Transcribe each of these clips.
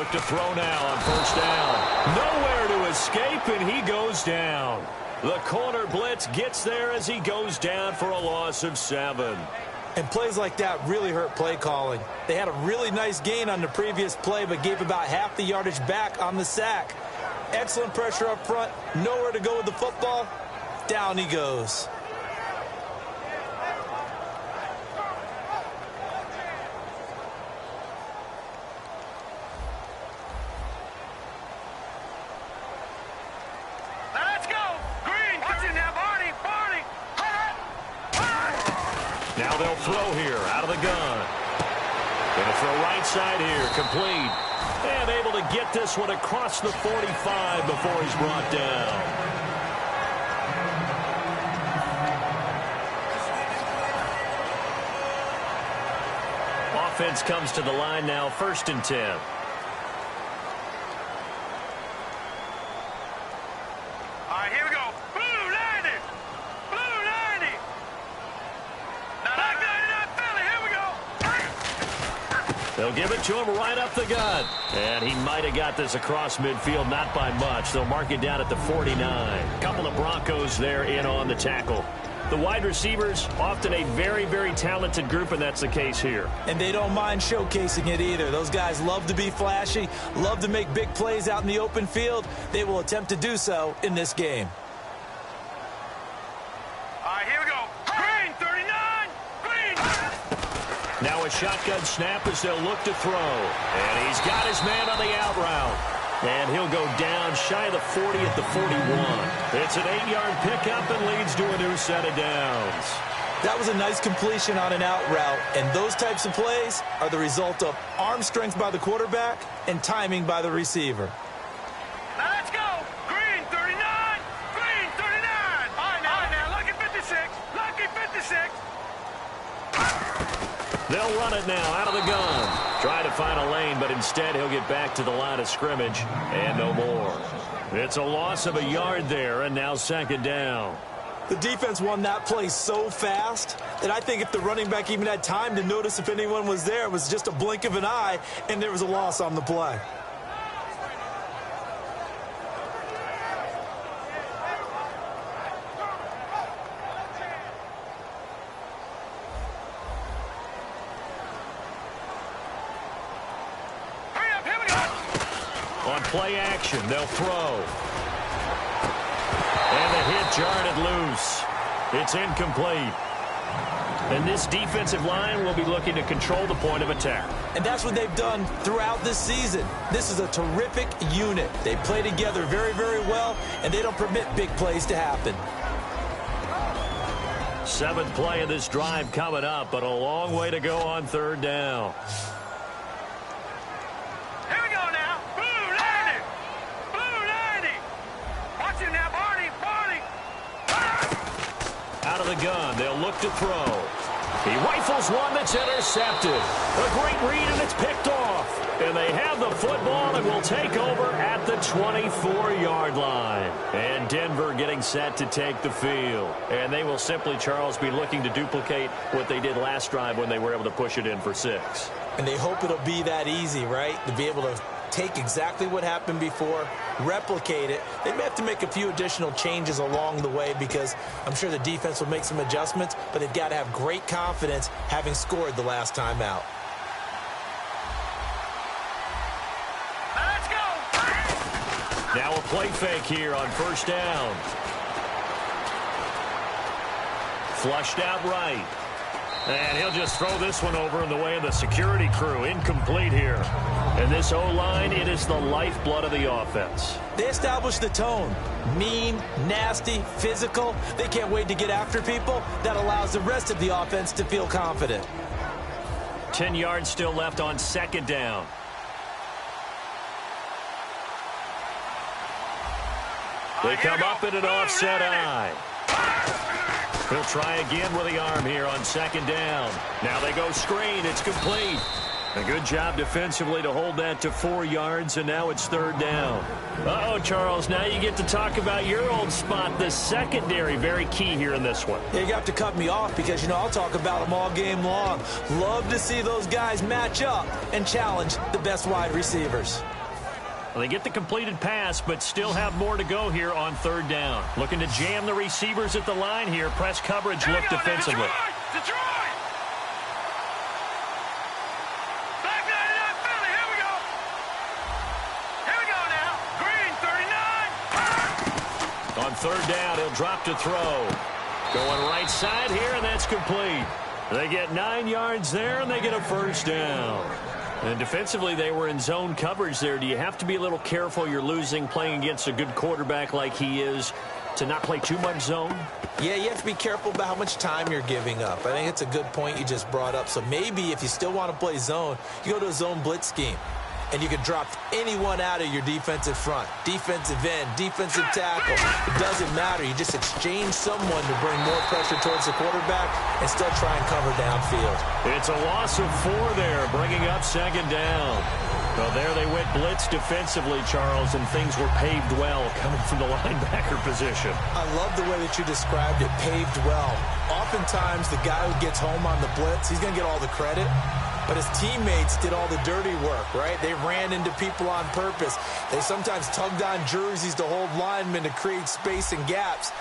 look to throw now on first down. Nowhere to escape, and he goes down. The corner blitz gets there as he goes down for a loss of 7. And plays like that really hurt play calling. They had a really nice gain on the previous play, but gave about half the yardage back on the sack. Excellent pressure up front. Nowhere to go with the football. Down he goes. Let's go. Green. Watch it now, Barney. Barney. Now they'll throw here out of the gun. Going to throw right side here. Complete. And able to get this one across the 45 before he's brought down. Offense comes to the line now, 1st and 10. All right, here we go. Blue 90. Blue 90. Black 99 Philly. Here we go. They'll give it to him right up the gut. And he might have got this across midfield, not by much. They'll mark it down at the 49. Couple of Broncos there in on the tackle. The wide receivers, often a very, very talented group, and that's the case here. And they don't mind showcasing it either. Those guys love to be flashy, love to make big plays out in the open field. They will attempt to do so in this game. All right, here we go. Green 39. Green. Now a shotgun snap as they'll look to throw. And he's got his man on the out route. And he'll go down shy of the 40 at the 41. It's an 8-yard pickup and leads to a new set of downs. That was a nice completion on an out route, and those types of plays are the result of arm strength by the quarterback and timing by the receiver. Now let's go. Green 39. Green 39. All right, now, lucky 56. Lucky 56. They'll run it now out of the gun. Try to find a lane, but instead he'll get back to the line of scrimmage and no more. It's a loss of a yard there, and now 2nd down. The defense won that play so fast that I think if the running back even had time to notice if anyone was there, it was just a blink of an eye, and there was a loss on the play. On play action, they'll throw. And the hit jarred it loose. It's incomplete. And this defensive line will be looking to control the point of attack. And that's what they've done throughout this season. This is a terrific unit. They play together very, very well, and they don't permit big plays to happen. 7th play of this drive coming up, but a long way to go on 3rd down. Out of the gun, they'll look to throw. He rifles one that's intercepted. A great read, and it's picked off. And they have the football and will take over at the 24-yard line. And Denver getting set to take the field. And they will simply, Charles, be looking to duplicate what they did last drive when they were able to push it in for 6. And they hope it'll be that easy, right? To be able to take exactly what happened before, replicate it. They may have to make a few additional changes along the way because I'm sure the defense will make some adjustments, but they've got to have great confidence having scored the last time out. Let's go. Now a play fake here on 1st down. Flushed out right. And he'll just throw this one over in the way of the security crew. Incomplete here. And this O-line, it is the lifeblood of the offense. They establish the tone. Mean, nasty, physical. They can't wait to get after people. That allows the rest of the offense to feel confident. 10 yards still left on 2nd down. They come up in an offset eye. He'll try again with the arm here on 2nd down. Now they go screen. It's complete. A good job defensively to hold that to 4 yards, and now it's 3rd down. Uh-oh, Charles, now you get to talk about your old spot, the secondary. Very key here in this one. Yeah, you have to cut me off because, I'll talk about them all game long. Love to see those guys match up and challenge the best wide receivers. Well, they get the completed pass, but still have more to go here on 3rd down. Looking to jam the receivers at the line here. Press coverage, look defensively. Detroit! Back 99 Philly, here we go! Here we go now. Green, 39. On 3rd down, he'll drop to throw. Going right side here, and that's complete. They get 9 yards there, and they get a 1st down. And defensively, they were in zone coverage there. Do you have to be a little careful? You're losing playing against a good quarterback like he is to not play too much zone? Yeah, you have to be careful about how much time you're giving up. I think it's a good point you just brought up. So maybe if you still want to play zone, you go to a zone blitz scheme. And you can drop anyone out of your defensive front. Defensive end, defensive tackle. It doesn't matter. You just exchange someone to bring more pressure towards the quarterback and still try and cover downfield. It's a loss of 4 there, bringing up 2nd down. Well, there they went blitz defensively, Charles, and things were paved well coming from the linebacker position. I love the way that you described it, paved well. Oftentimes, the guy who gets home on the blitz, he's going to get all the credit. But his teammates did all the dirty work, right? They ran into people on purpose. They sometimes tugged on jerseys to hold linemen to create space and gaps.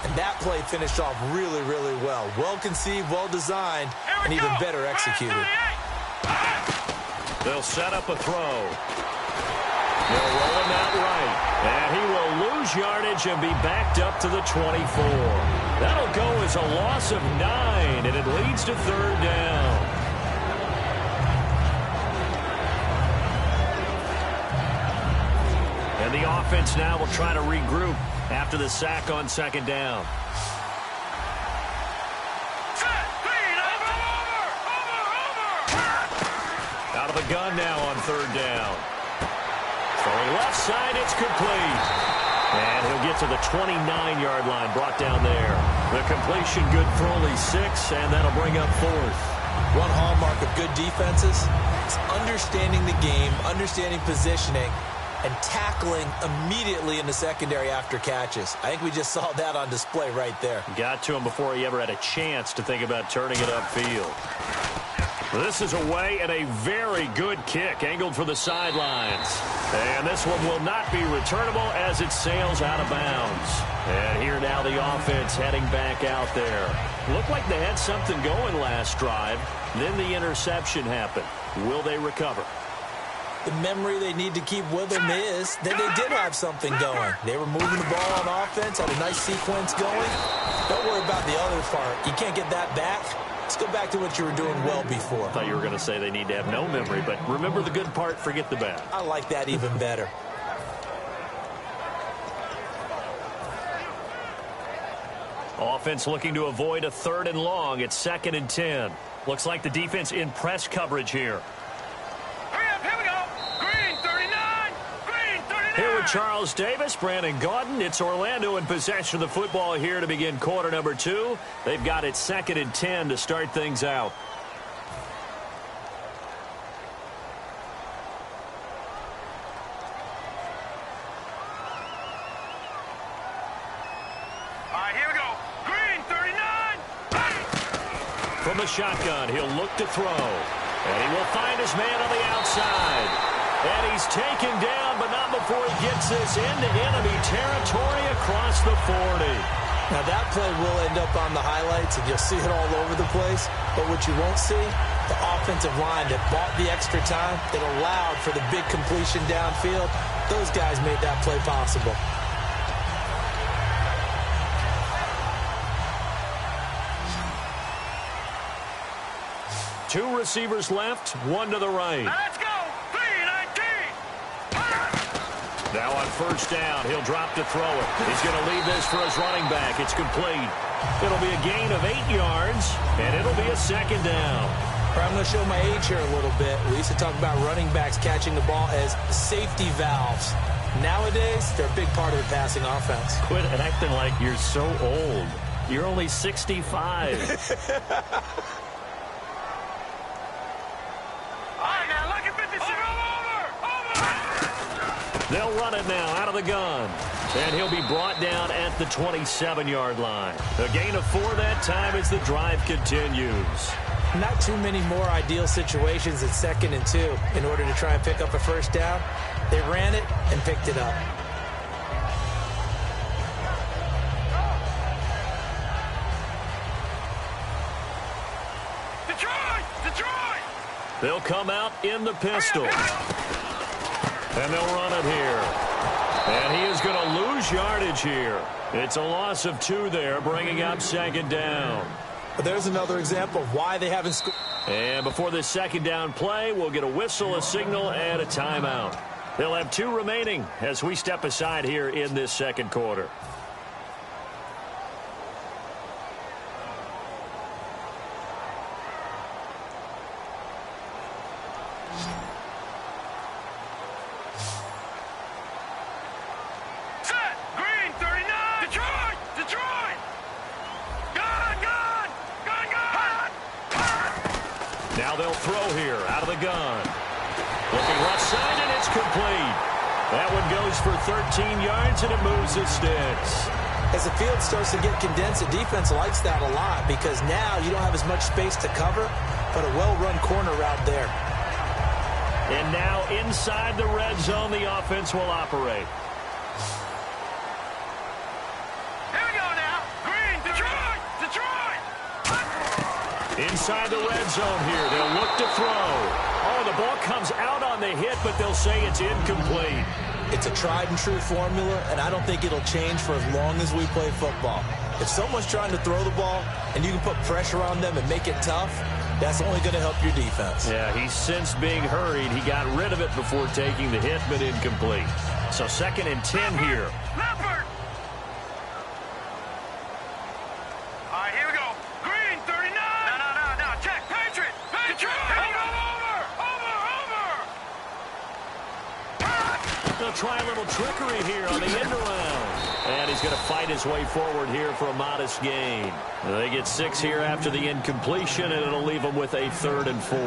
And that play finished off really, really well. Well conceived, well designed, and even better executed. They'll set up a throw. They'll roll him out right. And he will lose yardage and be backed up to the 24. That'll go as a loss of 9, and it leads to 3rd down. And the offense now will try to regroup after the sack on 2nd down. Out of the gun now on 3rd down. Throwing left side, it's complete. And he'll get to the 29-yard line, brought down there. The completion good for only 6, and that'll bring up 4th. One hallmark of good defenses is understanding the game, understanding positioning, and tackling immediately in the secondary after catches. I think we just saw that on display right there. Got to him before he ever had a chance to think about turning it upfield. This is away and a very good kick angled for the sidelines. And this one will not be returnable as it sails out of bounds. And here now the offense heading back out there. Looked like they had something going last drive. Then the interception happened. Will they recover? The memory they need to keep with them is that they did have something going. They were moving the ball on offense, had a nice sequence going. Don't worry about the other part. You can't get that back. Let's go back to what you were doing well before. I thought you were going to say they need to have no memory, but remember the good part, forget the bad. I like that even better. Offense looking to avoid a 3rd and long. It's 2nd and 10. Looks like the defense in press coverage here. Here with Charles Davis, Brandon Gaudin. It's Orlando in possession of the football here to begin quarter number 2. They've got it 2nd and 10 to start things out. All right, here we go. Green, 39. From the shotgun, he'll look to throw. And he will find his man on the outside. And he's taken down, but not before he gets this into enemy territory across the 40. Now that play will end up on the highlights, and you'll see it all over the place. But what you won't see, the offensive line that bought the extra time, that allowed for the big completion downfield, those guys made that play possible. Two receivers left, one to the right. Let's go. 3-19. Now on 1st down, he'll drop to throw it. He's going to leave this for his running back. It's complete. It'll be a gain of 8 yards, and it'll be a 2nd down. I'm going to show my age here a little bit. We used to talk about running backs catching the ball as safety valves. Nowadays, they're a big part of the passing offense. Quit acting like you're so old. You're only 65. They'll run it now out of the gun. And he'll be brought down at the 27-yard line. A gain of 4 that time as the drive continues. Not too many more ideal situations at 2nd and 2 in order to try and pick up a first down. They ran it and picked it up. Detroit! They'll come out in the pistol. And they'll run it here. And he is going to lose yardage here. It's a loss of 2 there, bringing up 2nd down. But there's another example of why they haven't scored. And before this 2nd down play, we'll get a whistle, a signal, and a timeout. They'll have 2 remaining as we step aside here in this 2nd quarter. Now they'll throw here out of the gun. Looking left side, and it's complete. That one goes for 13 yards, and it moves the sticks. As the field starts to get condensed, the defense likes that a lot because now you don't have as much space to cover, but a well-run corner route there. And now inside the red zone, the offense will operate. Here we go now. Green, Detroit! Inside the red zone here, they'll look to throw. Oh, the ball comes out on the hit, but they'll say it's incomplete. It's a tried-and-true formula, and I don't think it'll change for as long as we play football. If someone's trying to throw the ball and you can put pressure on them and make it tough, that's only going to help your defense. Yeah, he's since being hurried. He got rid of it before taking the hit, but incomplete. So 2nd and 10 here. Leopard! All right, here we go. Green, 39. No. Check. Patriot. Detroit. Over. They'll try a little trickery here on the end around. And he's going to fight his way forward here for a modest gain. They get 6 here after the incompletion, and it'll leave them with a 3rd and 4.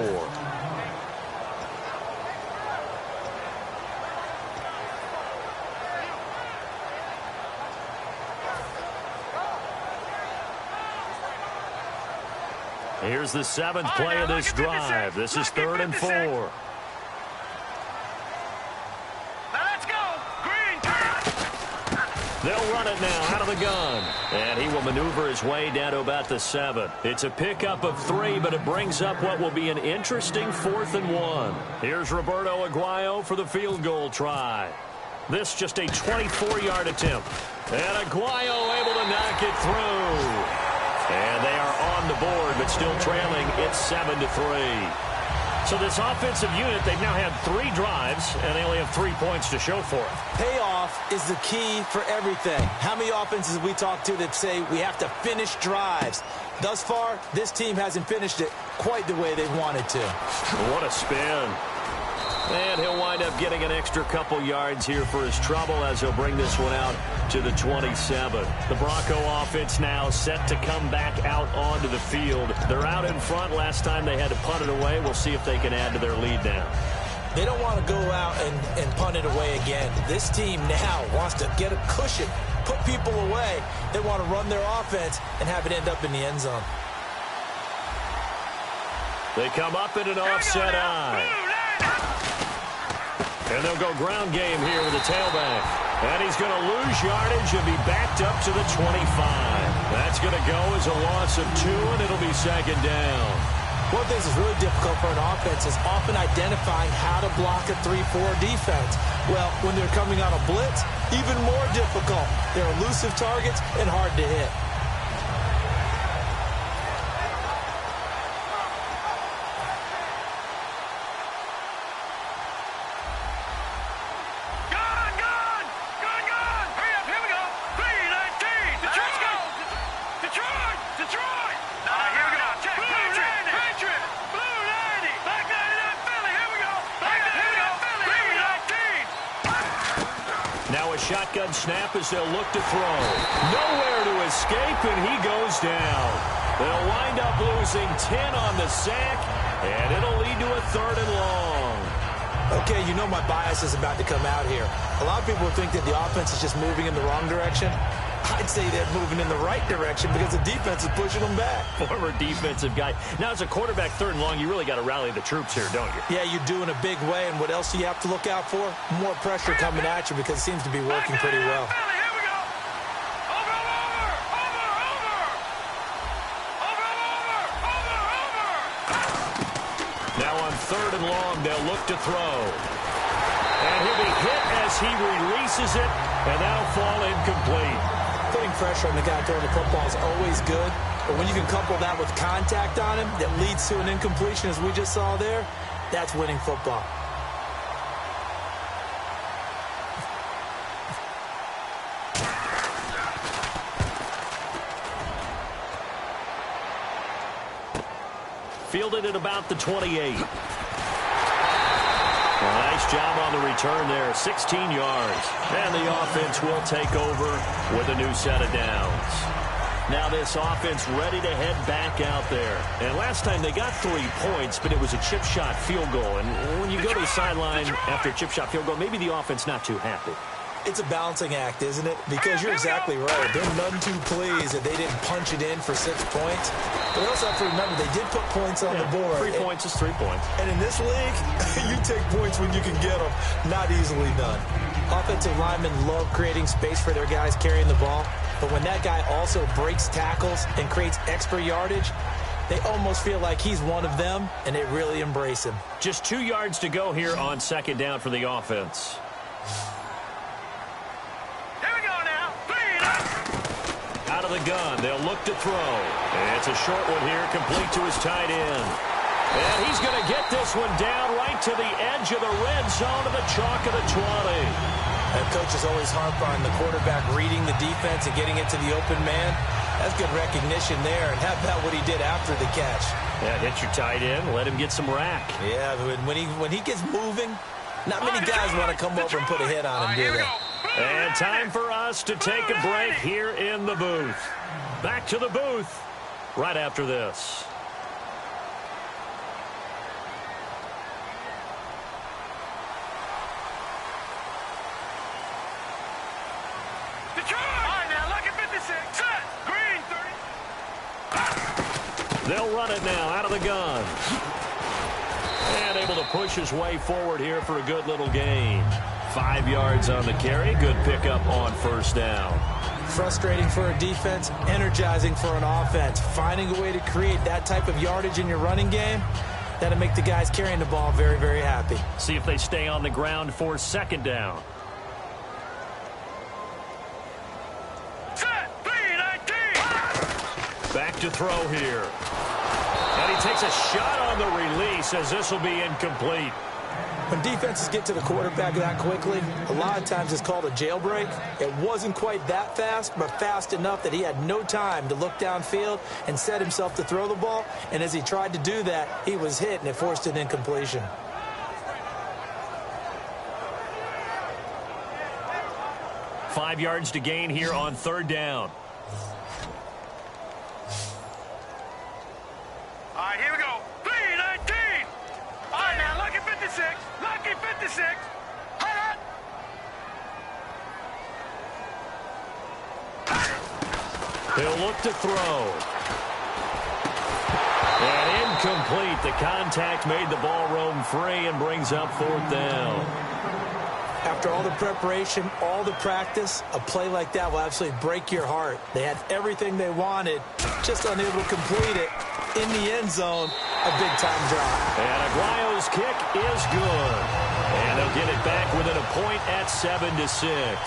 Here's the 7th play of this drive. This is 3rd and 4. Now let's go. Green. They'll run it now out of the gun. And he will maneuver his way down to about the 7. It's a pickup of 3, but it brings up what will be an interesting 4th and 1. Here's Roberto Aguayo for the field goal try. This just a 24-yard attempt. And Aguayo able to knock it through. And they are on the board, but still trailing. It's 7-3. So this offensive unit, they've now had 3 drives, and they only have 3 points to show for it. Payoff is the key for everything. How many offenses we talk to that say we have to finish drives? Thus far, this team hasn't finished it quite the way they wanted to. What a spin. And he'll wind up getting an extra couple yards here for his trouble as he'll bring this one out to the 27. The Bronco offense now set to come back out onto the field. They're out in front. Last time they had to punt it away. We'll see if they can add to their lead now. They don't want to go out and punt it away again. This team now wants to get a cushion, put people away. They want to run their offense and have it end up in the end zone. They come up in an offset eye. And they'll go ground game here with the tailback. And he's going to lose yardage and be backed up to the 25. That's going to go as a loss of 2, and it'll be 2nd down. One of the things that's really difficult for an offense is often identifying how to block a 3-4 defense. Well, when they're coming on a blitz, even more difficult. They're elusive targets and hard to hit. Shotgun snap as they'll look to throw. Nowhere to escape, and he goes down. They'll wind up losing 10 on the sack, and it'll lead to a 3rd and long. Okay, you know my bias is about to come out here. A lot of people think that the offense is just moving in the wrong direction. I'd say they're moving in the right direction because the defense is pushing them back. Former defensive guy. Now, as a quarterback, 3rd and long, you really got to rally the troops here, don't you? Yeah, you do in a big way. And what else do you have to look out for? More pressure coming at you because it seems to be working pretty well. Here we go. Over. Now on 3rd and long, they'll look to throw. And he'll be hit as he releases it, and that'll fall incomplete. Putting pressure on the guy throwing the football is always good, but when you can couple that with contact on him that leads to an incompletion, as we just saw there, that's winning football. Fielded at about the 28. Nice job on the return there, 16 yards. And the offense will take over with a new set of downs. Now this offense ready to head back out there. And last time they got 3 points, but it was a chip shot field goal. And when you go to the sideline after a chip shot field goal, maybe the offense not too happy. It's a balancing act, isn't it? Because you're exactly right. They're none too pleased that they didn't punch it in for 6 points. But we also have to remember they did put points on the board. 3 points is 3 points. And in this league, you take points when you can get them. Not easily done. Offensive linemen love creating space for their guys carrying the ball. But when that guy also breaks tackles and creates extra yardage, they almost feel like he's one of them, and they really embrace him. Just 2 yards to go here on 2nd down for the offense. Out of the gun, they'll look to throw. And it's a short one here, complete to his tight end. And he's going to get this one down right to the edge of the red zone to the chalk of the 20. And coaches always harp on the quarterback reading the defense and getting it to the open man. That's good recognition there. And how about what he did after the catch? Yeah, hit your tight end, let him get some rack. Yeah, when he gets moving, not many guys want to come over and put a hit on him, do they? And time for us to take a break here in the booth. Back to the booth right after this. They'll run it now out of the gun. And able to push his way forward here for a good little gain. 5 yards on the carry. Good pickup on 1st down. Frustrating for a defense, energizing for an offense. Finding a way to create that type of yardage in your running game, that'll make the guys carrying the ball very, very happy. See if they stay on the ground for 2nd down. Set, 3-19. Back to throw here. And he takes a shot on the release as this will be incomplete. When defenses get to the quarterback that quickly, a lot of times it's called a jailbreak. It wasn't quite that fast, but fast enough that he had no time to look downfield and set himself to throw the ball. And as he tried to do that, he was hit, and it forced an incompletion. Five yards to gain here on 3rd down. All right, here we go. 3-19. All right, now, lucky 56. Lucky 56. Hold on. He'll look to throw. And incomplete. The contact made the ball roam free and brings up 4th down. After all the preparation, all the practice, a play like that will absolutely break your heart. They had everything they wanted, just unable to complete it. In the end zone, a big-time drop. And Aguayo's kick is good. And they'll get it back within a point at 7-6.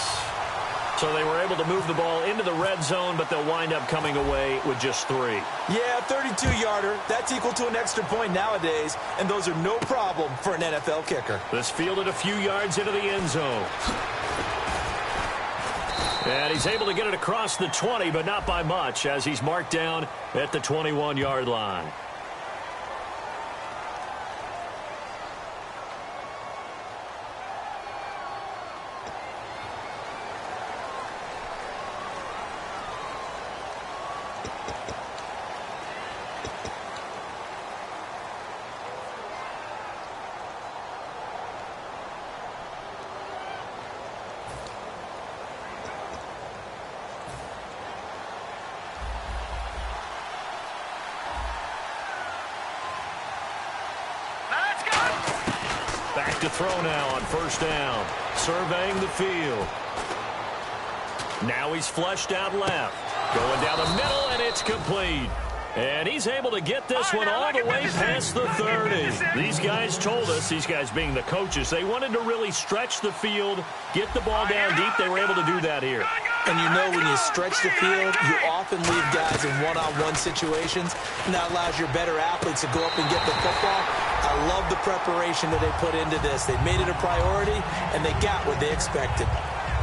So they were able to move the ball into the red zone, but they'll wind up coming away with just 3. Yeah, 32-yarder. That's equal to an extra point nowadays, and those are no problem for an NFL kicker. This fielded a few yards into the end zone. And he's able to get it across the 20, but not by much, as he's marked down at the 21-yard line. look to throw now on first down. Surveying the field. Now he's flushed out left. Going down the middle, and it's complete. And he's able to get this one all the way past the 30. These guys told us, these guys being the coaches, they wanted to really stretch the field, get the ball down deep. They were able to do that here. And you know when you stretch the field, you often leave guys in one-on-one situations, and that allows your better athletes to go up and get the football. I love the preparation that they put into this. They made it a priority, and they got what they expected.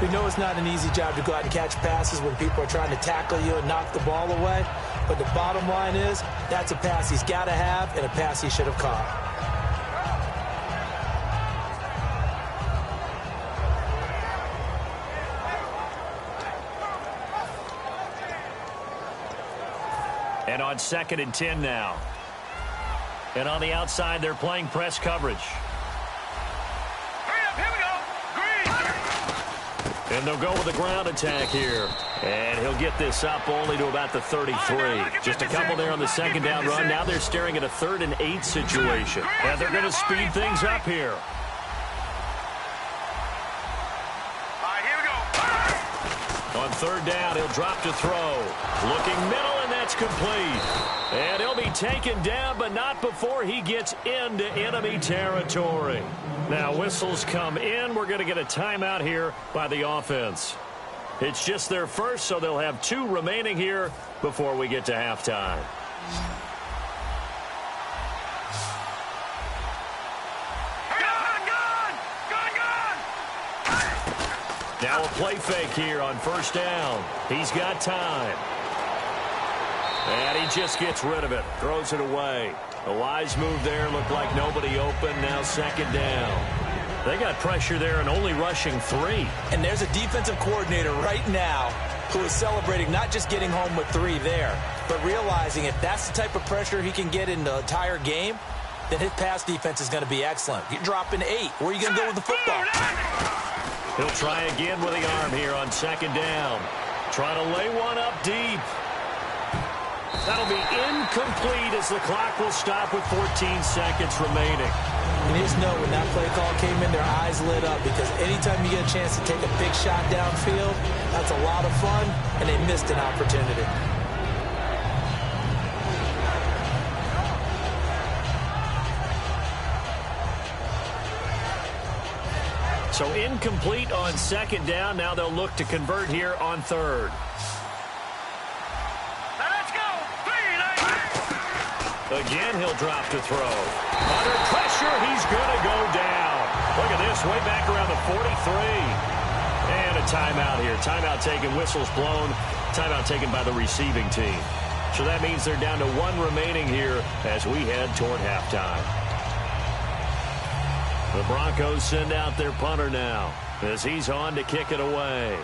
We know it's not an easy job to go out and catch passes when people are trying to tackle you and knock the ball away. But the bottom line is, that's a pass he's got to have and a pass he should have caught. And on 2nd and 10 now. And on the outside, they're playing press coverage. And they'll go with the ground attack here. And he'll get this up only to about the 33. Just a couple there on the 2nd down run. Now they're staring at a 3rd and 8 situation. And they're going to speed things up here. On 3rd down, he'll drop to throw. Looking middle, and that's complete. And he'll be taken down, but not before he gets into enemy territory. Now, whistles come in. We're going to get a timeout here by the offense. It's just their first, so they'll have 2 remaining here before we get to halftime. Now a play fake here on 1st down. He's got time. And he just gets rid of it. Throws it away. A wise move there. Looked like nobody open. Now 2nd down. They got pressure there and only rushing 3. And there's a defensive coordinator right now who is celebrating not just getting home with 3 there, but realizing if that's the type of pressure he can get in the entire game, then his pass defense is going to be excellent. You're dropping 8. Where are you going to go with the football? He'll try again with the arm here on 2nd down. Trying to lay one up deep. That'll be incomplete as the clock will stop with 14 seconds remaining. You just know when that play call came in, their eyes lit up, because anytime you get a chance to take a big shot downfield, that's a lot of fun, and they missed an opportunity. So incomplete on 2nd down. Now they'll look to convert here on 3rd. Again, he'll drop to throw. Under pressure, he's going to go down. Look at this, way back around the 43. And a timeout here. Timeout taken, whistles blown. Timeout taken by the receiving team. So that means they're down to 1 remaining here as we head toward halftime. The Broncos send out their punter now as he's on to kick it away.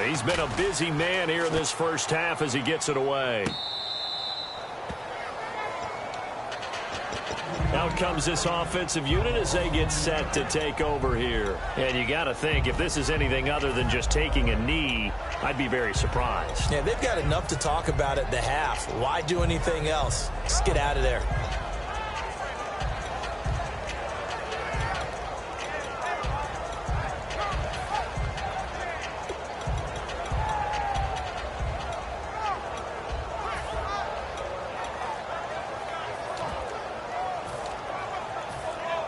He's been a busy man here in this first half as he gets it away. Out comes this offensive unit as they get set to take over here. And you got to think, if this is anything other than just taking a knee, I'd be very surprised. Yeah, they've got enough to talk about at the half. Why do anything else? Just get out of there.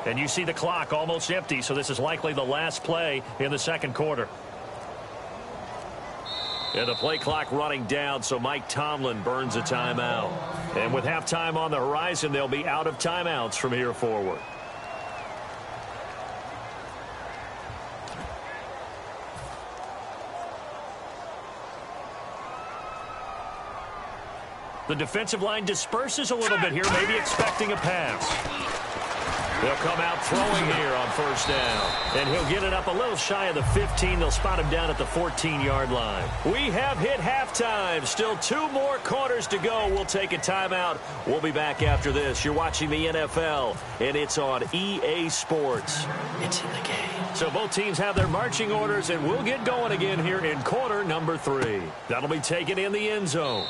And you see the clock almost empty, so this is likely the last play in the 2nd quarter. And the play clock running down, so Mike Tomlin burns a timeout. And with halftime on the horizon, they'll be out of timeouts from here forward. The defensive line disperses a little bit here, maybe expecting a pass. They'll come out throwing here on 1st down. And he'll get it up a little shy of the 15. They'll spot him down at the 14-yard line. We have hit halftime. Still 2 more quarters to go. We'll take a timeout. We'll be back after this. You're watching the NFL, and it's on EA Sports. It's in the game. So both teams have their marching orders, and we'll get going again here in quarter number 3. That'll be taken in the end zone.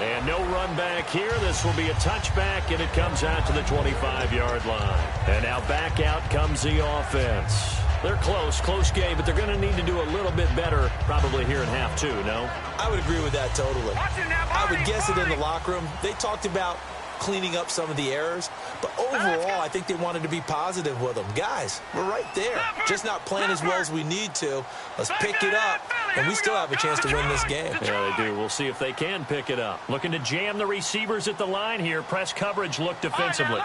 And no run back here. This will be a touchback, and it comes out to the 25-yard line. And now back out comes the offense. They're close game, but they're going to need to do a little bit better probably here in half two, no? I would agree with that totally. I would guess it in the locker room. They talked about cleaning up some of the errors, but overall, I think they wanted to be positive with them. Guys, we're right there. Just not playing as well as we need to. Let's pick it up, and we still have a chance to win this game. Yeah, they do. We'll see if they can pick it up. Looking to jam the receivers at the line here. Press coverage look defensively.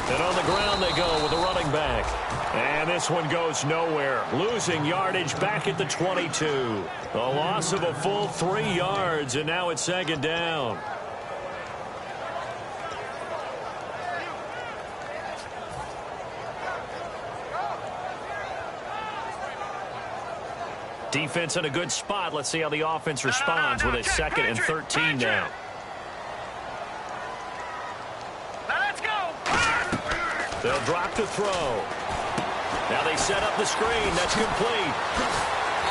And on the ground they go with a running back. And this one goes nowhere. Losing yardage back at the 22. A loss of a full 3 yards, and now it's second down. Defense in a good spot. Let's see how the offense responds with a second and 13 now. They'll drop to throw. Now they set up the screen. That's complete.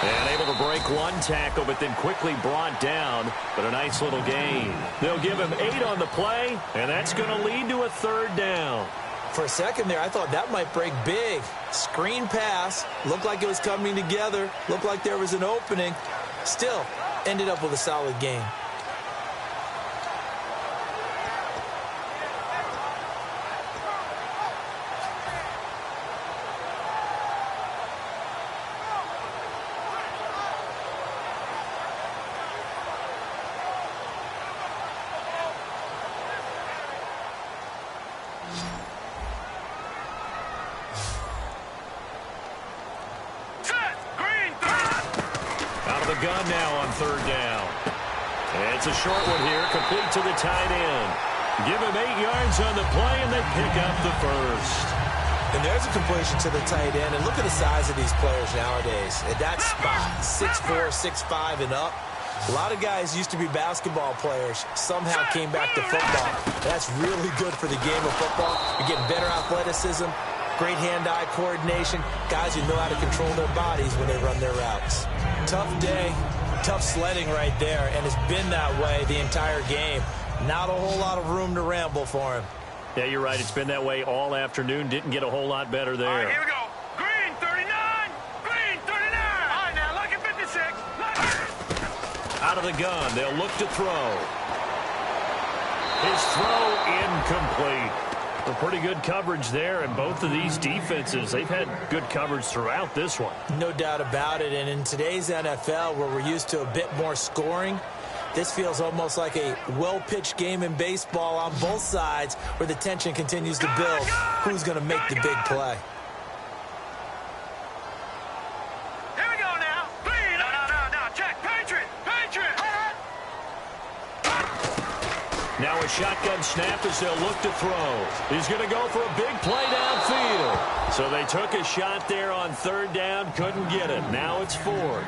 And able to break one tackle, but then quickly brought down. But a nice little gain. They'll give him 8 on the play, and that's going to lead to a third down. For a second there, I thought that might break big. Screen pass. Looked like it was coming together. Looked like there was an opening. Still, ended up with a solid gain. Gun now on third down. And it's a short one here, complete to the tight end. Give him 8 yards on the play, and they pick up the first. And there's a completion to the tight end. And look at the size of these players nowadays. At that spot, 6'4", 6'5", and up. A lot of guys used to be basketball players. Somehow came back to football. That's really good for the game of football. You're getting better athleticism, great hand-eye coordination, guys who know how to control their bodies when they run their routes. Tough day, tough sledding right there, and it's been that way the entire game. Not a whole lot of room to ramble for him. Yeah, you're right. It's been that way all afternoon. Didn't get a whole lot better there. All right, here we go. Green 39. Green 39. All right, now look at 56. Look. Out of the gun, they'll look to throw. His throw incomplete. A pretty good coverage there, and both of these defenses, they've had good coverage throughout this one. No doubt about it, and in today's NFL, where we're used to a bit more scoring, this feels almost like a well-pitched game in baseball on both sides where the tension continues to build. Who's going to make the big play? Here we go now. Green. No. Check. Patriot. Now a shotgun snap as they'll look to throw. He's going to go for a big play downfield. So they took a shot there on third down, couldn't get it. Now it's fourth.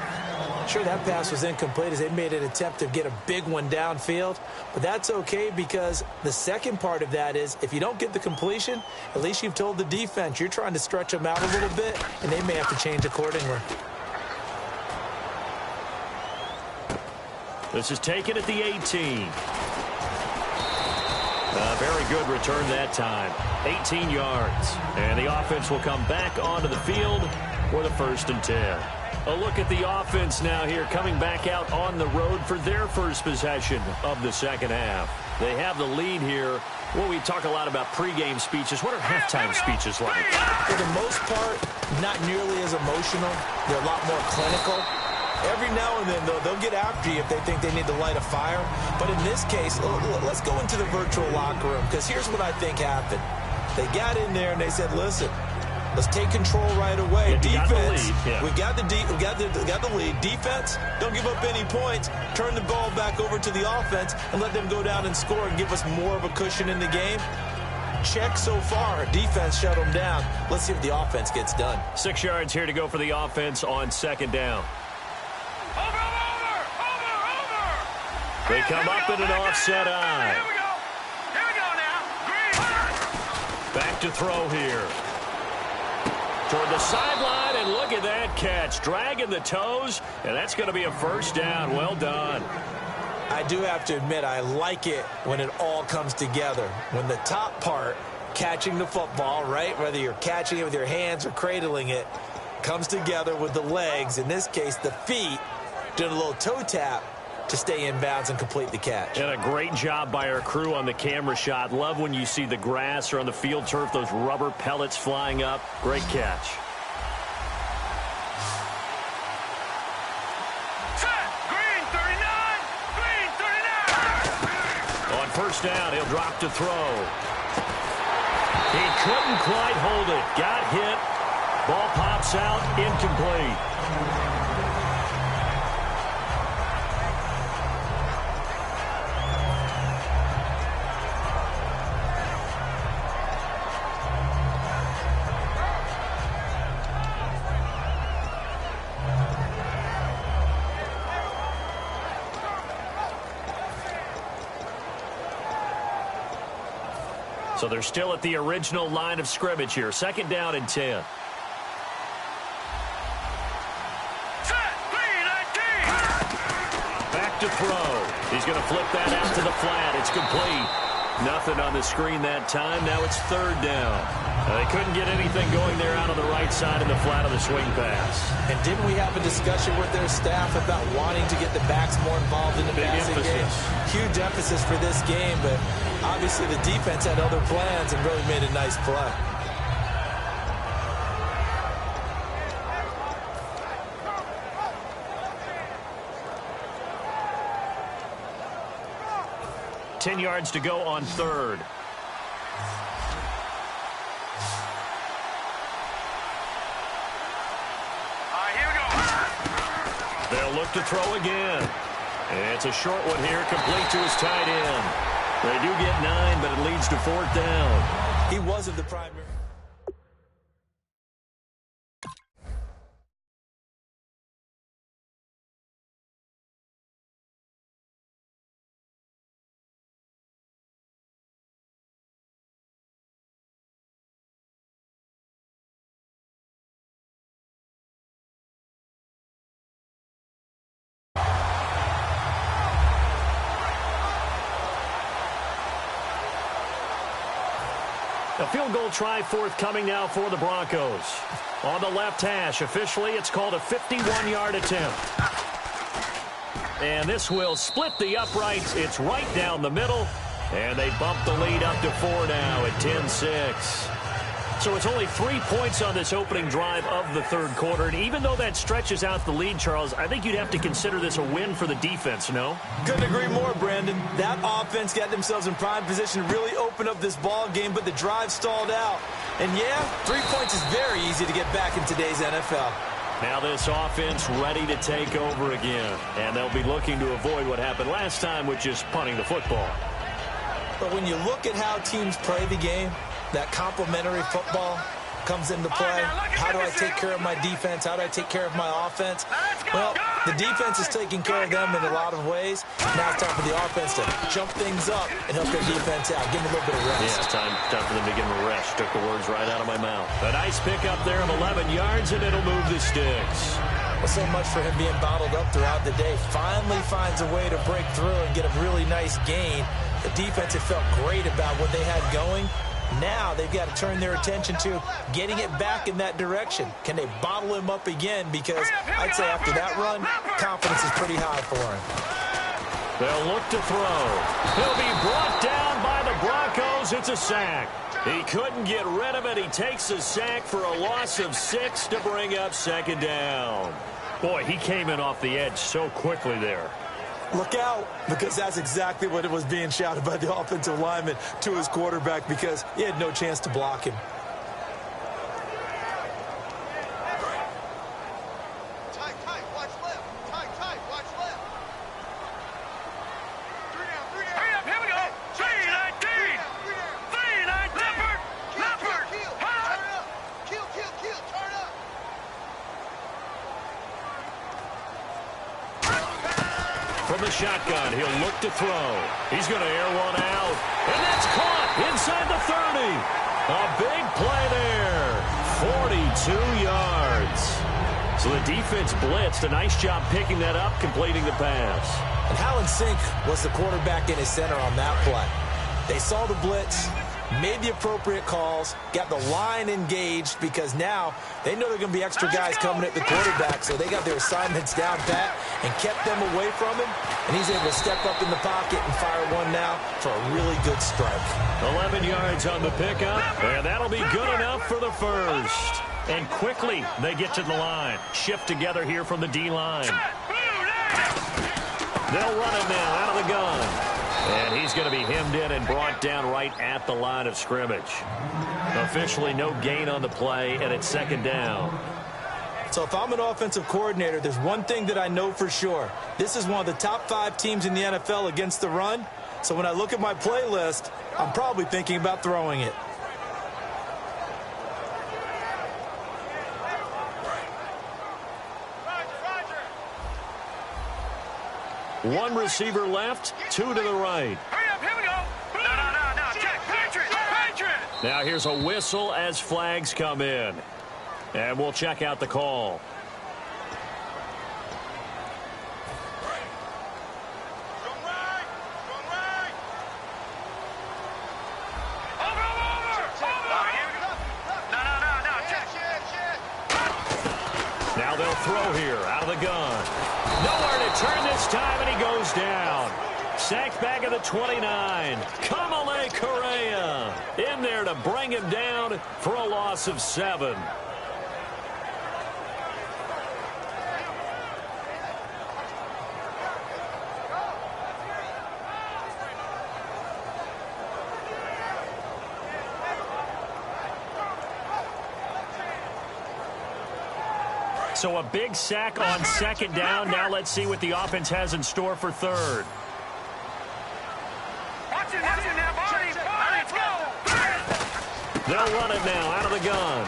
Sure, that pass was incomplete as they made an attempt to get a big one downfield. But that's okay because the second part of that is if you don't get the completion, at least you've told the defense you're trying to stretch them out a little bit, and they may have to change accordingly. This is taken at the 18. Very good return that time. 18 yards. And the offense will come back onto the field for the 1st and 10. A look at the offense now here, coming back out on the road for their first possession of the second half. They have the lead here. Well, we talk a lot about pregame speeches. What are halftime speeches like? For the most part, not nearly as emotional. They're a lot more clinical. Every now and then, though, they'll get after you if they think they need to light a fire. But in this case, let's go into the virtual locker room, because here's what I think happened. They got in there and they said, listen, let's take control right away. Defense, we got the lead. Defense, don't give up any points. Turn the ball back over to the offense and let them go down and score and give us more of a cushion in the game. Check so far. Defense shut them down. Let's see if the offense gets done. 6 yards here to go for the offense on second down. Over. They come up in an offset eye. Here we go now. Green. Back to throw here. Toward the sideline, and And look at that catch. Dragging the toes, and that's going to be a first down. Well done. I do have to admit, I like it when it all comes together. When the top part, catching the football, right, whether you're catching it with your hands or cradling it, comes together with the legs, in this case the feet, doing a little toe tap to stay in bounds and complete the catch. And a great job by our crew on the camera shot. Love when you see the grass or on the field turf, those rubber pellets flying up. Great catch. First down, he'll drop to throw. He couldn't quite hold it. Got hit. Ball pops out, incomplete. So they're still at the original line of scrimmage here. Second down and 10. Back to throw. He's going to flip that out to the flat. It's complete. Nothing on the screen that time. Now it's third down. They couldn't get anything going there out on the right side in the flat of the swing pass. And didn't we have a discussion with their staff about wanting to get the backs more involved in the passing game? Huge emphasis for this game, but obviously the defense had other plans and really made a nice play. Ten yards to go on third. They'll look to throw again. And it's a short one here, complete to his tight end. They do get 9, but it leads to fourth down. He wasn't the primary. A field goal try forthcoming now for the Broncos. On the left hash, officially it's called a 51-yard attempt. And this will split the uprights. It's right down the middle. And they bump the lead up to 4 now at 10-6. So it's only 3 points on this opening drive of the third quarter. And even though that stretches out the lead, Charles, I think you'd have to consider this a win for the defense, no? Couldn't agree more, Brandon. That offense got themselves in prime position to really open up this ball game, but the drive stalled out. And yeah, 3 points is very easy to get back in today's NFL. Now this offense ready to take over again. And they'll be looking to avoid what happened last time, which is punting the football. But when you look at how teams play the game, that complementary football comes into play. How do I take care of my defense? How do I take care of my offense? Well, the defense is taking care of them in a lot of ways. Now it's time for the offense to jump things up and help their defense out. Give them a little bit of rest. Yeah, it's time for them to give them a rest. Took the words right out of my mouth. A nice pickup there of 11 yards, and it'll move the sticks. Well, so much for him being bottled up throughout the day. Finally finds a way to break through and get a really nice gain. The defense had felt great about what they had going. Now they've got to turn their attention to getting it back in that direction. Can they bottle him up again? Because I'd say after that run, confidence is pretty high for him. They'll look to throw. He'll be brought down by the Broncos. It's a sack. He couldn't get rid of it. He takes a sack for a loss of 6 to bring up second down. Boy, he came in off the edge so quickly there. Look out, because that's exactly what it was being shouted by the offensive lineman to his quarterback, because he had no chance to block him. Tight, watch left. Tight, watch left. 3 down. Hurry up, here we go. 3-19. 3-9, Leopard. Kill, turn up. Kill, turn up. From the shotgun, he'll look to throw. He's going to air one out. And that's caught inside the 30. A big play there. 42 yards. So the defense blitzed. A nice job picking that up, completing the pass. And Hallen Sink was the quarterback in his center on that play. They saw the blitz, made the appropriate calls, got the line engaged because now they know they're going to be extra guys coming at the quarterback, so they got their assignments down pat and kept them away from him, and he's able to step up in the pocket and fire one now for a really good strike. 11 yards on the pickup, and that'll be good enough for the first. And quickly they get to the line. Shift together here from the D-line. They'll run it now out of the gun. And he's going to be hemmed in and brought down right at the line of scrimmage. Officially no gain on the play, and it's second down. So if I'm an offensive coordinator, there's one thing that I know for sure. This is one of the top 5 teams in the NFL against the run. So when I look at my playlist, I'm probably thinking about throwing it. One receiver left, 2 to the right. Hurry up, here we go. No, check, Patriot. Now here's a whistle as flags come in. And we'll check out the call. Strong right. Over. No, check. Now they'll throw here out of the gun. Nowhere to turn this time, and he goes down. Sacked back at the 29. Kamale Correa in there to bring him down for a loss of 7. So a big sack on second down. Now let's see what the offense has in store for third. Watch it now, Barney. Let's go. They'll run it now out of the gun.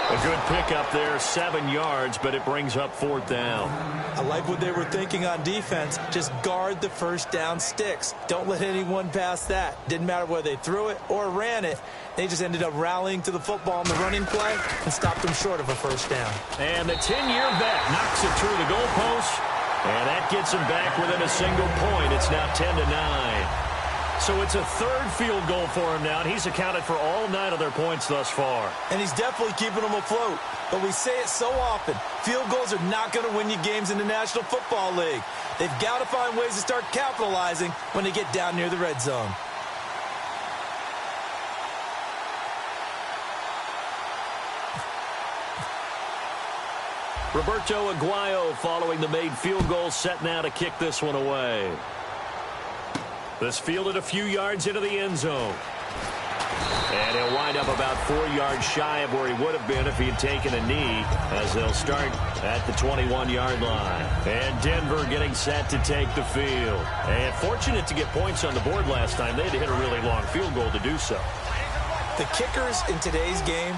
A good pickup there, 7 yards, but it brings up 4th down. I like what they were thinking on defense. Just guard the first down sticks. Don't let anyone pass that. Didn't matter whether they threw it or ran it. They just ended up rallying to the football on the running play and stopped them short of a first down. And the 10-year vet knocks it through the goalpost, and that gets him back within a single point. It's now 10-9. So it's a third field goal for him now, and he's accounted for all 9 of their points thus far. And he's definitely keeping them afloat. But we say it so often, field goals are not going to win you games in the National Football League. They've got to find ways to start capitalizing when they get down near the red zone. Roberto Aguayo following the made field goal, set now to kick this one away. This fielded a few yards into the end zone. And he'll wind up about 4 yards shy of where he would have been if he had taken a knee, as they'll start at the 21-yard line. And Denver getting set to take the field. And fortunate to get points on the board last time. They had to hit a really long field goal to do so. The kickers in today's game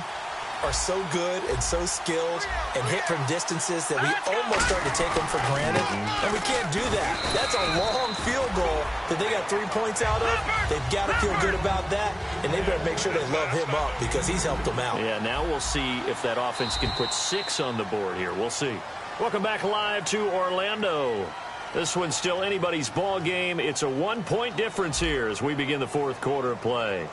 are so good and so skilled and hit from distances that we almost start to take them for granted. And we can't do that. That's a long field goal that they got 3 points out of. They've got to feel good about that, and they better make sure they love him up because he's helped them out. Yeah, now we'll see if that offense can put 6 on the board here. We'll see. Welcome back live to Orlando. This one's still anybody's ball game. It's a 1-point difference here as we begin the 4th quarter of play.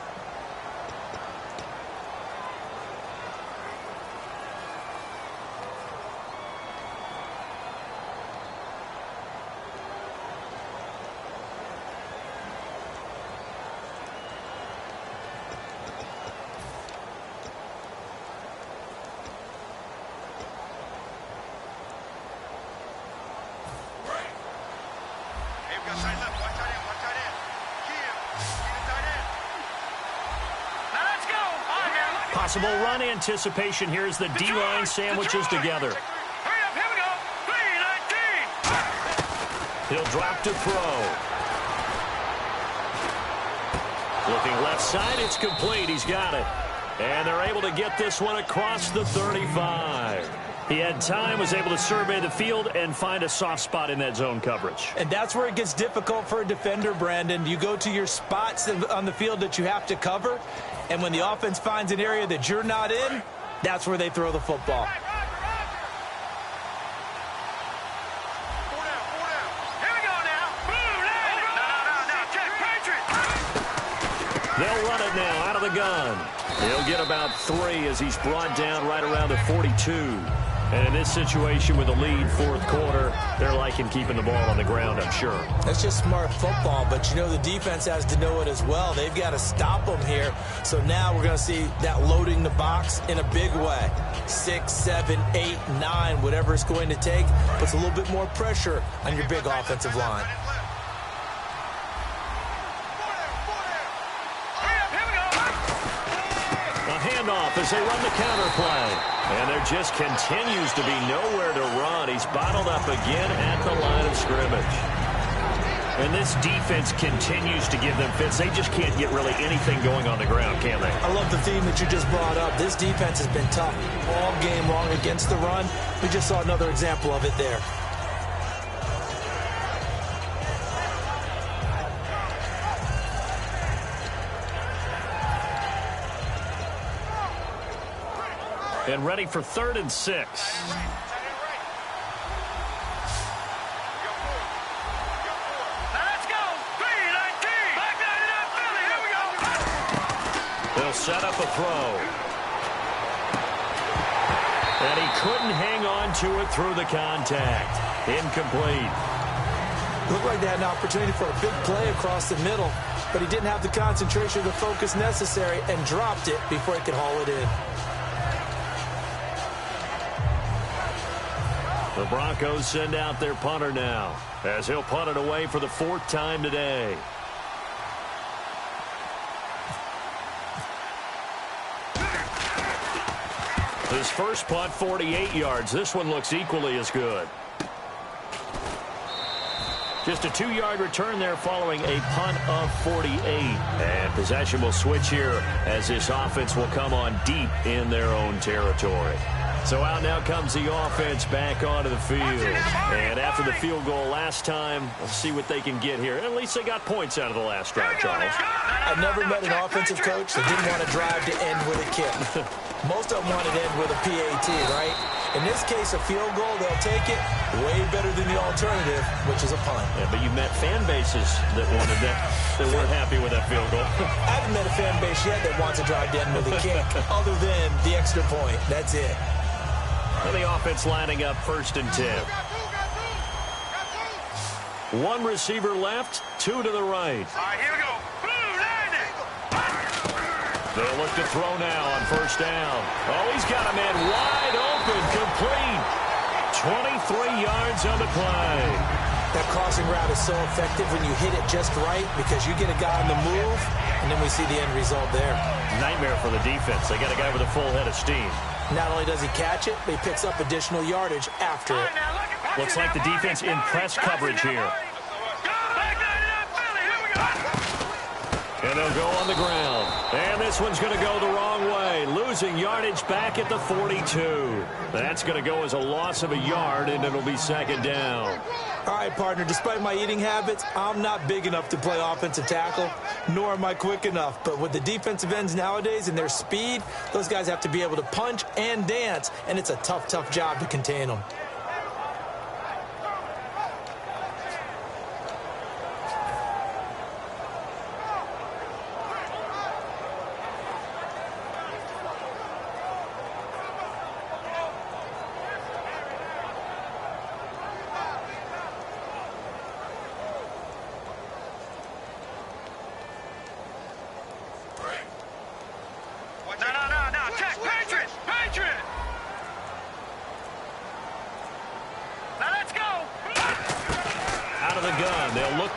Possible run anticipation. Here's the D-line sandwiches together. Hurry up, here we go. 3-19. He'll drop to throw. Looking left side, it's complete. He's got it. And they're able to get this one across the 35. He had time, was able to survey the field and find a soft spot in that zone coverage. And that's where it gets difficult for a defender, Brandon. You go to your spots on the field that you have to cover, and when the offense finds an area that you're not in, that's where they throw the football. They'll run it now out of the gun. He'll get about 3 as he's brought down right around the 42. And in this situation with the lead fourth quarter, they're liking keeping the ball on the ground, I'm sure. That's just smart football, but you know the defense has to know it as well. They've got to stop them here. So now we're going to see that loading the box in a big way. 6, 7, 8, 9, whatever it's going to take, puts a little bit more pressure on your big offensive line. Handoff as they run the counter play. And there just continues to be nowhere to run. He's bottled up again at the line of scrimmage. And this defense continues to give them fits. They just can't get really anything going on the ground, can they? I love the theme that you just brought up. This defense has been tough all game long against the run. We just saw another example of it there. And ready for 3rd and 6. They'll set up a throw. And he couldn't hang on to it through the contact. Incomplete. Looked like they had an opportunity for a big play across the middle, but he didn't have the concentration or the focus necessary and dropped it before he could haul it in. The Broncos send out their punter now, as he'll punt it away for the 4th time today. His first punt, 48 yards. This one looks equally as good. Just a 2-yard return there following a punt of 48. And possession will switch here as this offense will come on deep in their own territory. So out now comes the offense back onto the field. And after the field goal last time, we'll see what they can get here. At least they got points out of the last drive, Charles. I've never met an offensive coach that didn't want to drive to end with a kick. Most of them want to end with a PAT, right? In this case, a field goal, they'll take it way better than the alternative, which is a punt. Yeah, but you met fan bases that wanted that, that weren't happy with that field goal. I haven't met a fan base yet that wants to drive to end with a kick, other than the extra point. That's it. And the offense lining up 1st and 10. 1 receiver left, 2 to the right. All right, here we go. They'll look to throw now on 1st down. Oh, he's got a man wide open, complete. 23 yards on the play. That crossing route is so effective when you hit it just right because you get a guy on the move, and then we see the end result there. Nightmare for the defense. They got a guy with a full head of steam. Not only does he catch it, but he picks up additional yardage after it. Looks like the defense in press coverage here. And they'll go on the ground. And this one's going to go the wrong way. Losing yardage back at the 42. That's going to go as a loss of a yard, and it'll be 2nd down. All right, partner, despite my eating habits, I'm not big enough to play offensive tackle, nor am I quick enough. But with the defensive ends nowadays and their speed, those guys have to be able to punch and dance, and it's a tough, tough job to contain them.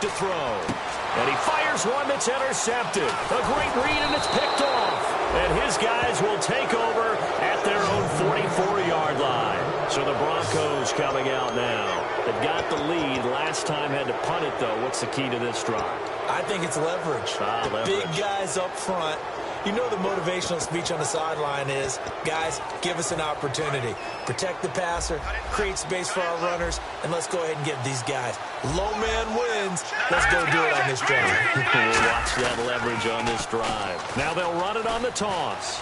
To throw. And he fires one that's intercepted. A great read, and it's picked off. And his guys will take over at their own 44-yard line. So the Broncos coming out now. They've got the lead. Last time had to punt it, though. What's the key to this drive? I think it's leverage. Leverage. Big guys up front You know the motivational speech on the sideline is, guys, give us an opportunity. Protect the passer, create space for our runners, and let's go ahead and give these guys. Low man wins. Let's go do it on this drive. We'll watch that leverage on this drive. Now they'll run it on the toss.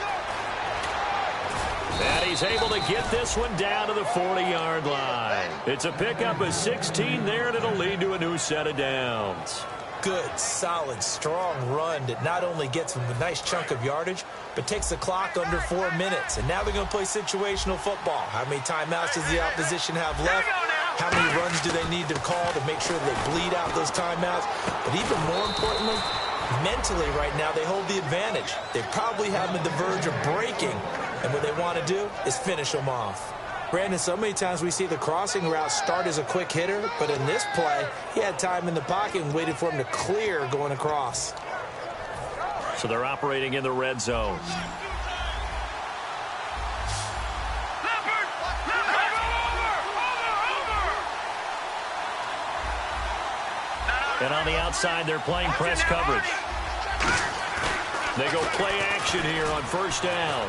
And he's able to get this one down to the 40-yard line. It's a pickup of 16 there, and it'll lead to a new set of downs. Good, solid, strong run that not only gets them a nice chunk of yardage, but takes the clock under 4 minutes. And now they're going to play situational football. How many timeouts does the opposition have left? How many runs do they need to call to make sure they bleed out those timeouts? But even more importantly, mentally right now, they hold the advantage. They probably have them at the verge of breaking. And what they want to do is finish them off. Brandon, so many times we see the crossing route start as a quick hitter, but in this play, he had time in the pocket and waited for him to clear going across. So they're operating in the red zone. And on the outside, they're playing press coverage. They go play action here on first down.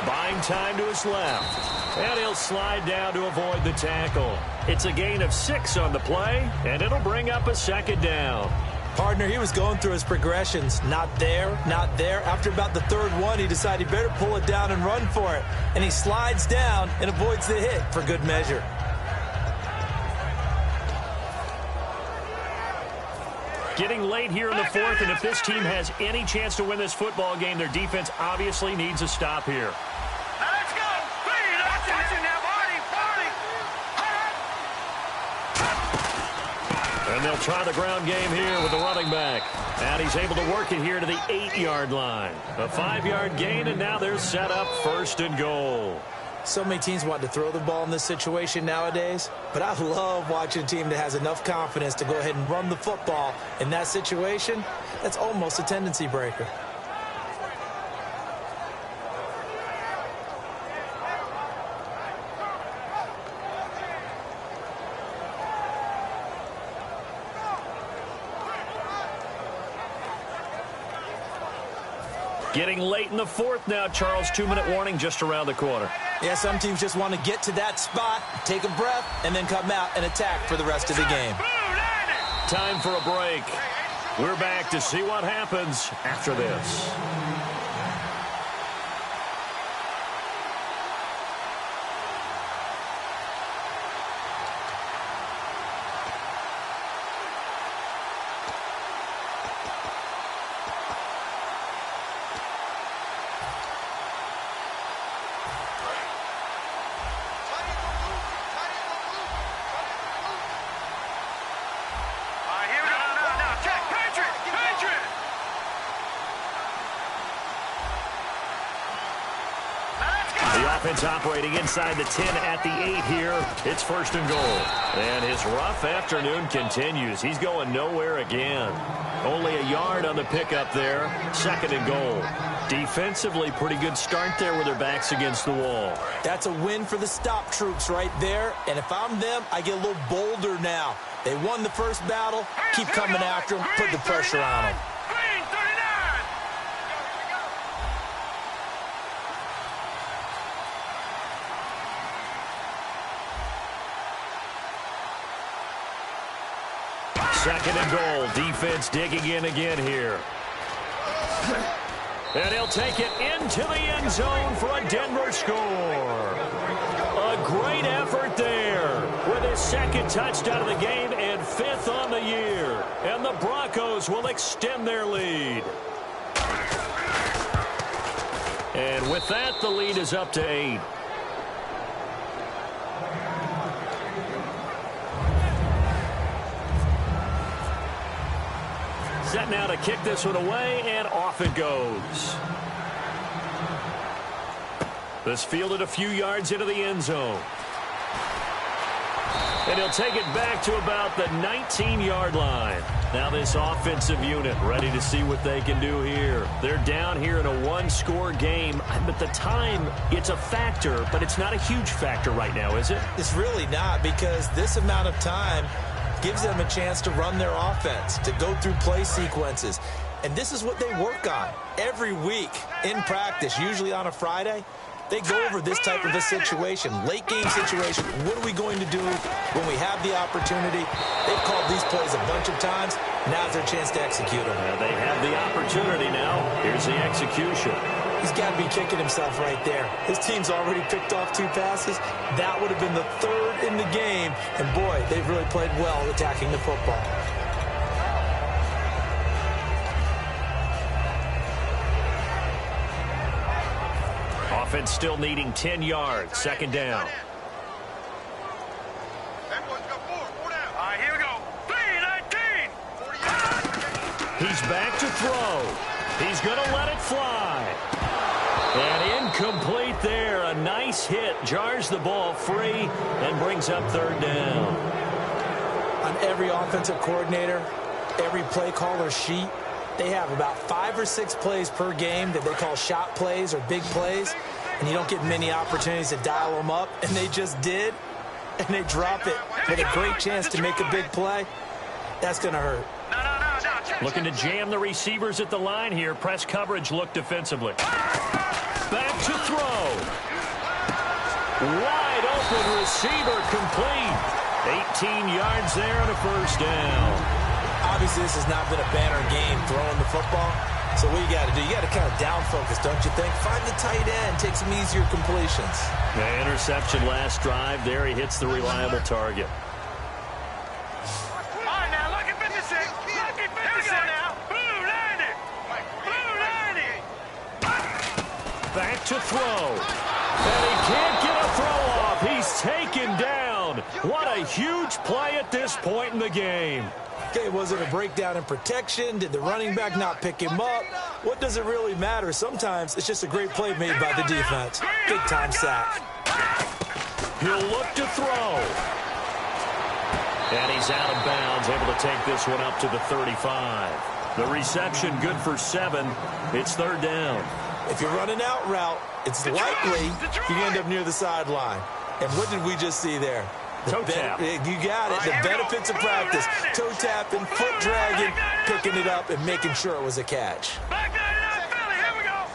Buying time to his left. And he'll slide down to avoid the tackle. It's a gain of 6 on the play, and it'll bring up a second down. Partner, he was going through his progressions. Not there, not there. After about the third one, he decided he better pull it down and run for it. And he slides down and avoids the hit for good measure. Getting late here in the fourth, and if this team has any chance to win this football game, their defense obviously needs a stop here. Now let's go. Watch it now, Marty. And they'll try the ground game here with the running back. And he's able to work it here to the 8-yard line. A 5-yard gain, and now they're set up first and goal. So many teams want to throw the ball in this situation nowadays, but I love watching a team that has enough confidence to go ahead and run the football. In that situation, that's almost a tendency breaker. Getting late in the fourth now, Charles. 2-minute warning just around the corner. Yeah, some teams just want to get to that spot, take a breath, and then come out and attack for the rest of the game. Time for a break. We're back to see what happens after this. Offense operating inside the 10 at the 8 here. It's first and goal. And his rough afternoon continues. He's going nowhere again. Only a yard on the pickup there. Second and goal. Defensively, pretty good start there with their backs against the wall. That's a win for the stop troops right there. And if I'm them, I get a little bolder now. They won the first battle. Keep coming after them. Put the pressure on them. Second and goal. Defense digging in again here. And he'll take it into the end zone for a Denver score. A great effort there with his second touchdown of the game and 5th on the year. And the Broncos will extend their lead. And with that, the lead is up to 8. Set now to kick this one away, and off it goes. This fielded a few yards into the end zone. And he'll take it back to about the 19-yard line. Now this offensive unit ready to see what they can do here. They're down here in a one-score game. But the time, it's a factor, but it's not a huge factor right now, is it? It's really not, because this amount of time gives them a chance to run their offense, to go through play sequences. And this is what they work on every week in practice, usually on a Friday. They go over this type of a situation, late game situation. What are we going to do when we have the opportunity? They've called these plays a bunch of times. Now's their chance to execute them. They have the opportunity now. Here's the execution. He's got to be kicking himself right there. His team's already picked off 2 passes. That would have been the 3rd in the game. And, boy, they've really played well attacking the football. Offense still needing 10 yards. 2nd down. Here we go. 3-19. He's back to throw. He's going to let it fly. And incomplete there. A nice hit. Jars the ball free and brings up 3rd down. On every offensive coordinator, every play caller sheet, they have about 5 or 6 plays per game that they call shot plays or big plays, and you don't get many opportunities to dial them up, and they just did, and they drop it with a great chance to make a big play. That's going to hurt. Looking to jam the receivers at the line here. Press coverage look defensively. Back to throw. Wide open receiver complete. 18 yards there and a 1st down. Obviously, this has not been a banner game throwing the football. So what you got to do, you got to kind of down focus, don't you think? Find the tight end, take some easier completions. The interception last drive there. He hits the reliable target. All right, now, look at 56. Look at 56 now. Blue 90. Blue 90. Back to throw. And he can't get a throw off. He's taken down. What a huge play at this point in the game. Okay, was it a breakdown in protection? Did the running back not pick him up? What does it really matter? Sometimes it's just a great play made by the defense. Big-time sack. He'll look to throw. And he's out of bounds, able to take this one up to the 35. The reception good for 7. It's 3rd down. If you're running out route, it's likely you end up near the sideline. And what did we just see there? Toe tap. You got it. The benefits of practice. Toe tapping, foot dragging, picking it up, and making sure it was a catch. Back 99 Philly. Here we go.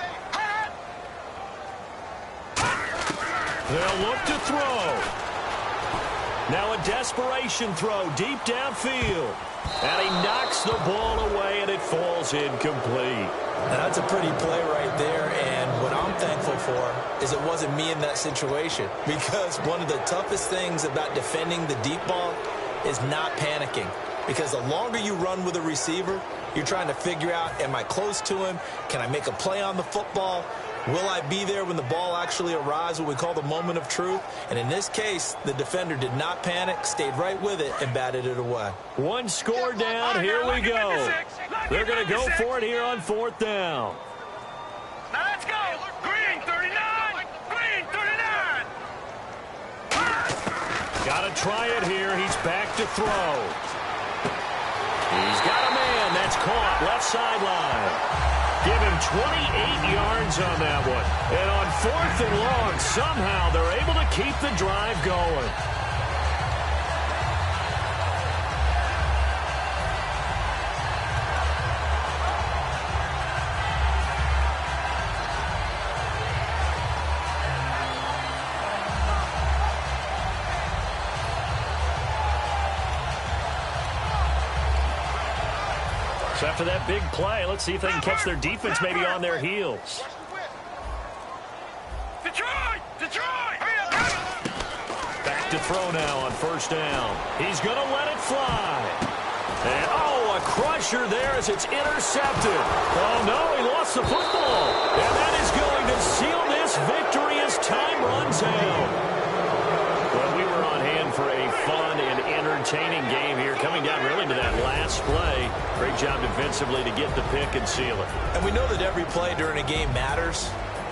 They'll look to throw. Now a desperation throw deep downfield. And he knocks the ball away, and it falls incomplete. Now, that's a pretty play right there, and what I'm thankful for is it wasn't me in that situation, because one of the toughest things about defending the deep ball is not panicking, because the longer you run with a receiver, you're trying to figure out, am I close to him? Can I make a play on the football? Will I be there when the ball actually arrives, what we call the moment of truth? And in this case, the defender did not panic, stayed right with it, and batted it away. One score down. Here we go. They're going to go for it here on 4th down. Now let's go. Green 39. Green 39. Got to try it here. He's back to throw. He's got a man. That's caught. Left sideline. Give him 28 yards on that one. And on 4th and long, somehow they're able to keep the drive going. So after that big play, let's see if they can catch their defense maybe on their heels. Detroit! Detroit! Back to throw now on 1st down. He's going to let it fly. And, a crusher there as it's intercepted. Oh, no, he lost the football. And that is going to seal this victory as time runs out. Well, we were on hand for a fun and entertaining game here, coming down really to that last play. Great job defensively to get the pick and seal it. And we know that every play during a game matters.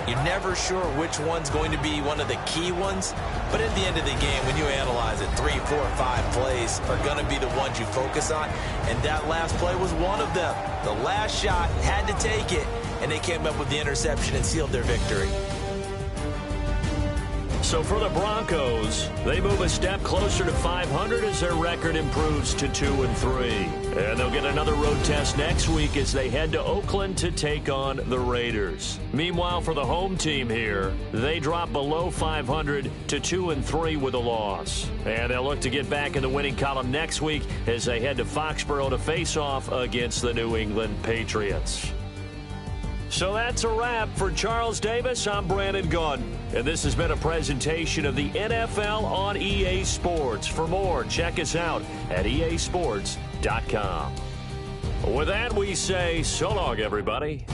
You're never sure which one's going to be one of the key ones. But at the end of the game, when you analyze it, 3, 4, 5 plays are going to be the ones you focus on. And that last play was one of them. The last shot had to take it, and they came up with the interception and sealed their victory. So for the Broncos, they move a step closer to 500 as their record improves to 2-3. And they'll get another road test next week as they head to Oakland to take on the Raiders. Meanwhile, for the home team here, they drop below 500 to 2-3 with a loss. And they'll look to get back in the winning column next week as they head to Foxborough to face off against the New England Patriots. So that's a wrap. For Charles Davis, I'm Brandon Gaudin. And this has been a presentation of the NFL on EA Sports. For more, check us out at easports.com. With that, we say so long, everybody.